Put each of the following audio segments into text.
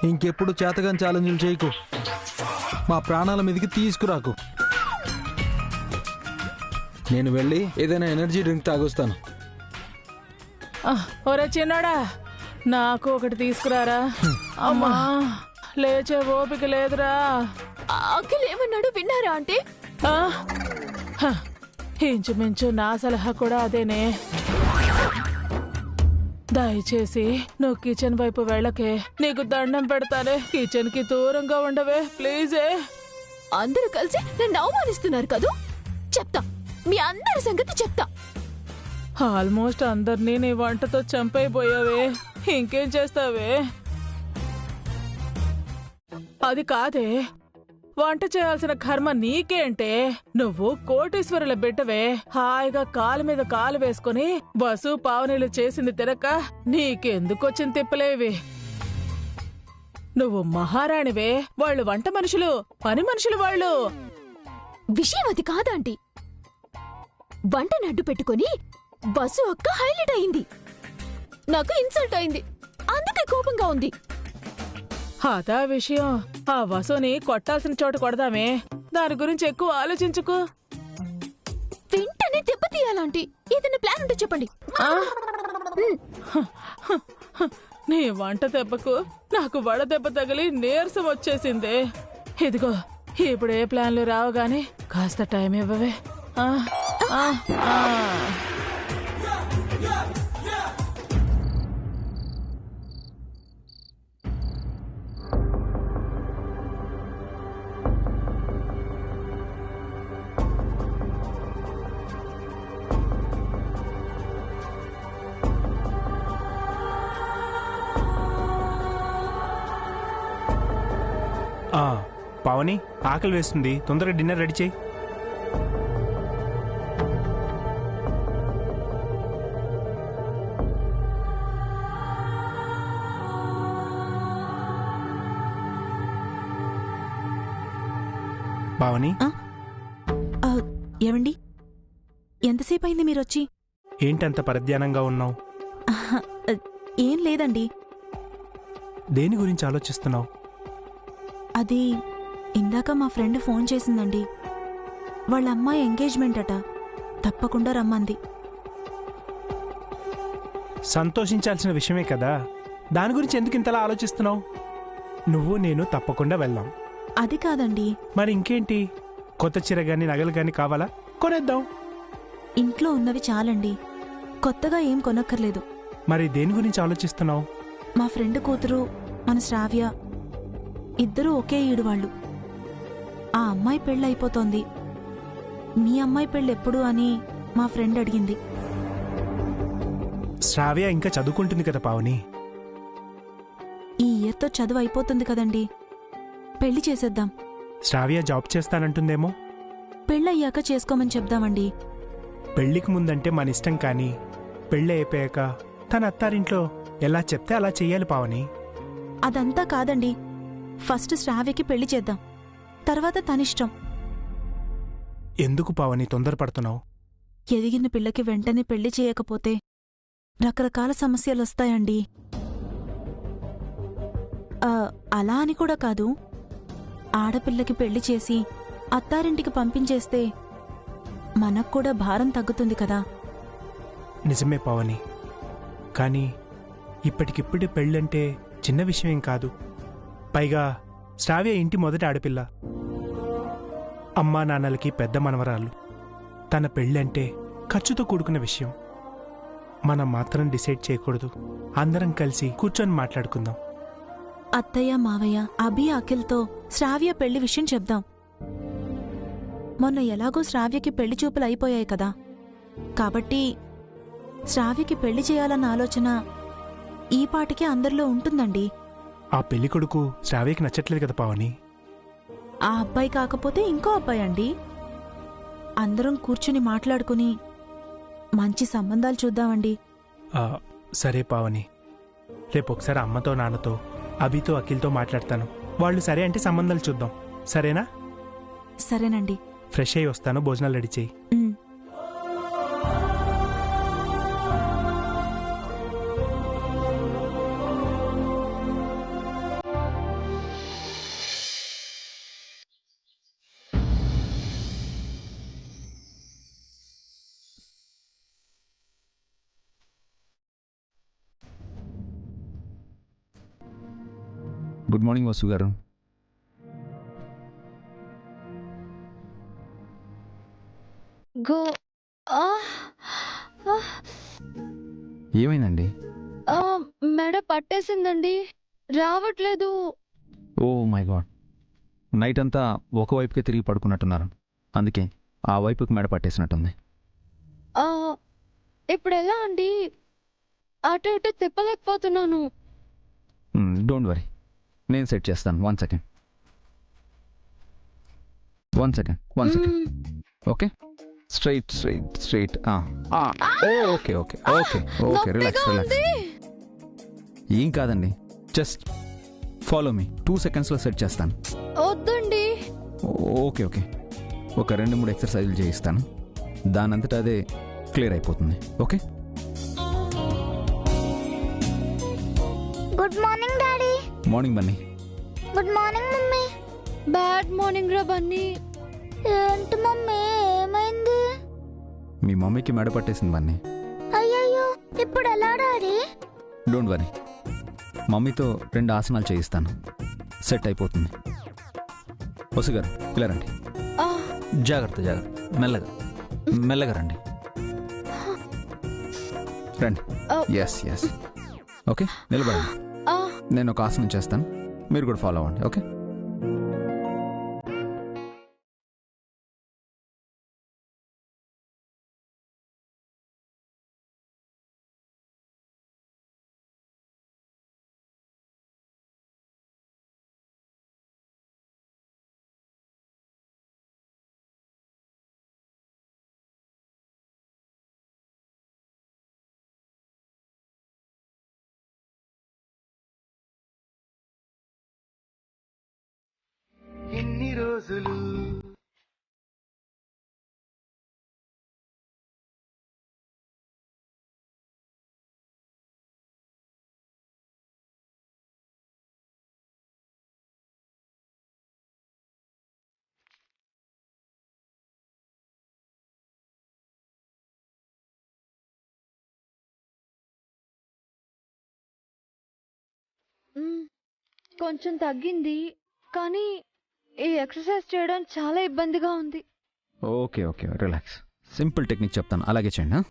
ఇంకెప్పుడు చేతగాని ఛాలెంజ్లు చేయకు, మా ప్రాణాల మీదకి తీసుకురాకు. నేను వెళ్ళి ఏదైనా ఎనర్జీ డ్రింక్ తాగొస్తాను. ఒరే చిన్నాడా, నాకు ఒకటి తీసుకురారా. అమ్మా లేచే ఓపిక లేదురా. అఖిల్ ఏమన్నాడు విన్నారా అంటే? ఇంచుమించు నా సలహా కూడా అదేనే. దయచేసి నువ్వు కిచెన్ వైపు వెళ్ళకే, నీకు దండం పెడతానే. కిచెన్ కి దూరంగా ఉండవే ప్లీజే. అందరూ కలిసి నన్ను అవమానిస్తున్నారు కదూ. చెప్తా, మీ అందరి సంగతి చెప్తా. ఆల్మోస్ట్ అందరినీ నీ వంటతో చంపైపోయావే, ఇంకేం చేస్తావే? అది కాదే, వంట చేయాల్సిన కర్మ నీకేంటే? నువ్వు కోటీశ్వరుల బిడ్డవే. హాయిగా కాలు మీద కాలు వేసుకుని బసు పావనీలు చేసింది తినక నీకెందుకొచ్చిన తిప్పలేవి? నువ్వు మహారాణివే, వాళ్ళు వంట మనుషులు, పని మనుషులు వాళ్ళు. విషయం అది కాదంటీ. వంటను అడ్డు పెట్టుకుని బస్సు అక్క హైలైట్ అయింది. నాకు ఇన్సల్ట్ అయింది, అందుకే కోపంగా ఉంది. అదా విషయం. ఆ వసుని కొట్టాల్సిన చోట కొడదామే, దాని గురించి ఎక్కువ ఆలోచించుకు. వెంటనే దెబ్బతీయాలంటీ. ఏదైనా ప్లాన్ ఉంటే చెప్పండి. నీ వంట దెబ్బకు నాకు వడదెబ్బ తగిలి నీరసం వచ్చేసిందే. ఇదిగో ఇప్పుడు ఏ ప్లాన్లు రావు గాని కాస్త టైం ఇవ్వవే. పావని, ఆకలి వేస్తుంది, తొందరగా డిన్నర్ రెడీ చేయి. పావని, ఏమండి, ఎంతసేపు అయింది మీరొచ్చి? ఏంటంత పరధ్యానంగా ఉన్నావు? ఏం లేదండి. దేని గురించి ఆలోచిస్తున్నావు? అది ఇందాక మా ఫ్రెండ్ ఫోన్ చేసిందండి. వాళ్ళ అమ్మాయి ఎంగేజ్మెంట్ అట, తప్పకుండా రమ్మంది. సంతోషించాల్సిన విషయమే కదా, దాని గురించి ఎందుకు ఇంతలా ఆలోచిస్తున్నావు? నువ్వు నేను తప్పకుండా వెళ్దాం. అది కాదండి. మరి ఇంకేంటి? కొత్త చీర గాని నగలు గాని కావాలా? కొనేద్దాం. ఇంట్లో ఉన్నవి చాలండి, కొత్తగా ఏం కొనక్కర్లేదు. మరి దేని గురించి ఆలోచిస్తున్నావు? మా ఫ్రెండ్ కూతురు, మన శ్రావ్య, ఇద్దరూ ఒకే ఈడు వాళ్ళు. ఆ అమ్మాయి పెళ్ళైపోతోంది. మీ అమ్మాయి పెళ్ళెప్పుడు అని మా ఫ్రెండ్ అడిగింది. శ్రావ్య ఇంకా చదువుకుంటుంది కదా పావని. ఈ ఇయర్తో చదువు అయిపోతుంది కదండి, పెళ్లి చేసేద్దాం. శ్రావ్య జాబ్ చేస్తానంటుందేమో. పెళ్ళయ్యాక చేసుకోమని చెప్దామండి. పెళ్లికి ముందంటే మన ఇష్టం, కానీ పెళ్ళి అయిపోయాక తన అత్తారింట్లో ఎలా చెప్తే అలా చెయ్యాలి పావని. అదంతా కాదండి, ఫస్ట్ శ్రావ్యకి పెళ్లి చేద్దాం, తర్వాత తనిష్టం. ఎందుకు పావని తొందరపడుతున్నావు? ఎదిగిన పిల్లకి వెంటనే పెళ్లి చేయకపోతే రకరకాల సమస్యలొస్తాయండి. అలా అని కూడా కాదు, ఆడపిల్లకి పెళ్లి చేసి అత్తారింటికి పంపించేస్తే మనక్కూడా భారం తగ్గుతుంది కదా. నిజమే పావని, కానీ ఇప్పటికిప్పుడు పెళ్ళంటే చిన్న విషయం కాదు. పైగా శ్రావ్య ఇంటి మొదటి ఆడపిల్ల, అమ్మా నాన్నలకి పెద్ద మనవరాలు. తన పెళ్ళంటే ఖర్చుతో కూడుకున్న విషయం. మనం మాత్రం డిసైడ్ చేయకూడదు, అందరం కలిసి కూర్చొని మాట్లాడుకుందాం. అత్తయ్య, మావయ్య, అభి, అఖిల్తో శ్రావ్య పెళ్లి విషయం చెప్దాం. మొన్న ఎలాగో శ్రావ్యకి పెళ్లి చూపులు అయిపోయాయి కదా, కాబట్టి శ్రావ్యకి పెళ్లి చేయాలన్న ఆలోచన ఈ పాటికే అందరిలో ఉంటుందండి. ఆ పెళ్లి కొడుకు శ్రావ్యకి నచ్చట్లేదు కదా పావని. ఆ అబ్బాయి కాకపోతే ఇంకో అబ్బాయి అండి. అందరం కూర్చుని మాట్లాడుకుని మంచి సంబంధాలు చూద్దామండి. సరే పావని, రేపొకసారి అమ్మతో నాన్నతో అభితో అఖిల్తో మాట్లాడతాను. వాళ్ళు సరే అంటే సంబంధాలు చూద్దాం, సరేనా? సరేనండి. ఫ్రెష్ అయ్యి వస్తాను, భోజనాలు రెడీ చేయి. గుడ్ మార్నింగ్ వసు గారు. గో ఏమైందండి? మెడ పట్టేసిందండి, రావట్లేదు. ఓ మై గాడ్, నైట్ అంతా ఒకవైపుకే తిరిగి పడుకున్నట్టున్నారు, అందుకే ఆ వైపుకి మెడ పట్టేసినట్టుంది. ఇప్పుడు ఎలా అండి? అటు ఇటు తిప్పలేకపోతున్నాను. డోంట్ వరీ, నేను సెట్ చేస్తాను. One second. Okay, straight. Okay okay okay okay, relax. ఏం కాదండి, జస్ట్ ఫాలో మీ. 2 secondsలో సెట్ చేస్తాను. వద్దండి. ఓకే ఓకే, ఒక 2-3 ఎక్సర్సైజులు చేయిస్తాను, దానంతటా అదే క్లియర్ అయిపోతుంది. Okay. Good morning daddy. Morning Bunny. Good morning mummy. Bad morning రా బన్నీ. ఏంటి మమ్మీ, ఏమైంది? మీ మమ్మీకి మెడ పట్టేసింది బన్నీ. అయ్యయ్యో, ఇప్పుడు ఎలా డాడీ? డోంట్ వరీ, మమ్మీతో 2 ఆసనాలు చేయిస్తాను, సెట్ అయిపోతుంది. వసు గారు ఇలా రండి. జాగ్రత్త, మెల్లగా రండి. ఎస్. ఓకే, నిలబడండి. నేను ఒక ఆసనం చేస్తాను, మీరు కూడా ఫాలో అవ్వండి. ఓకే. ఎన్ని రోజులు కొంచెం తగ్గింది, కానీ ఈ ఎక్సర్సైజ్ చేయడం చాలా ఇబ్బందిగా ఉంది. Okay okay, relax. Simple technique చెప్తాను, అలాగే చేయండి.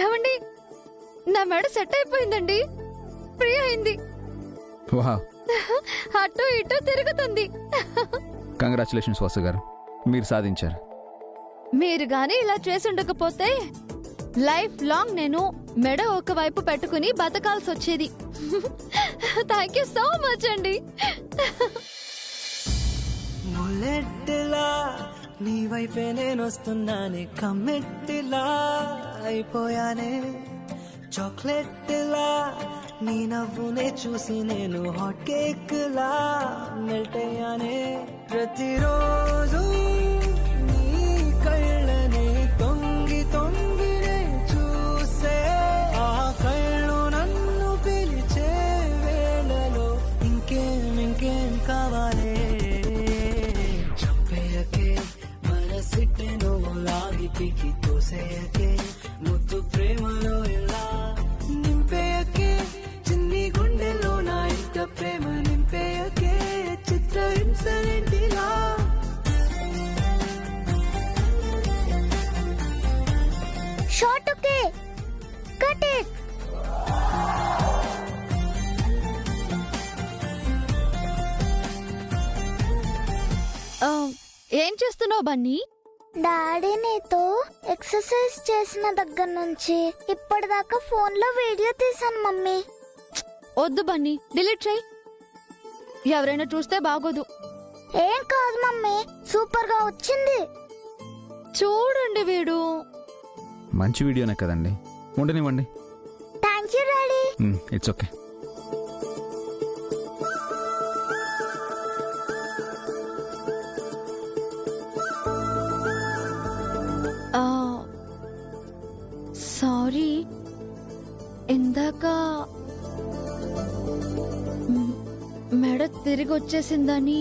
ఏమండి, నా మెడ సెట్ అయిపోయిందండి, ఫ్రీ అయింది. వావ్, అటు ఇటు తిరుగుతుంది. కంగ్రాచులేషన్స్ వసు గారు, మీరు సాధించారు. మీరు గాని ఇలా చేసి ఉండకపోతే లైఫ్ లాంగ్ నేను మెడ ఒకవైపు పెట్టుకుని బతకాల్సి వచ్చేది. థ్యాంక్ యూ సో మచ్ అండి. బుల్లెట్లా నీ వైపే నేను వస్తున్నానే, కమ్మెట్టిలా అయిపోయానే, చాక్లెట్లా నీ నవ్వునే చూసి నేను హాట్ కేక్ లా మెల్ట్ అయ్యానే. ప్రతిరోజు నీ కళ్ళని తొంగి తొంగినే చూసే, ఆ కళ్ళు నన్ను పిలిచే వేళలో ఇంకేం కావాలే. చంపేయకే మనసిట్టే నువ్వు లాగి పీకి తోసేయకే, ముద్దు ప్రేమలో ఇలా నింపేయకే, చిన్ని గుండెలో నా ఇంత ప్రేమ నింపేయకే, చిత్రహింసలేంటిలా. Short okay, cut it. ఏం చేస్తున్నావు బన్నీ? డాడీ నీతో ఎక్సర్సైజ్ చేసిన దగ్గర నుంచి ఇప్పటిదాకా ఫోన్ లో వీడియో తీసాను మమ్మీ. వద్దు బన్నీ, డిలీట్ చేయి. ఎవరైనా చూస్తే బాగోదు. ఏం కాదు మమ్మీ, సూపర్ గా వచ్చింది. చూడండి వీడు. మంచి వీడియోనే కదండి, ఉండనివ్వండి. Thank you daddy. It's okay. Sorry, ఇందాక మెడ తిరిగి వచ్చేసిందని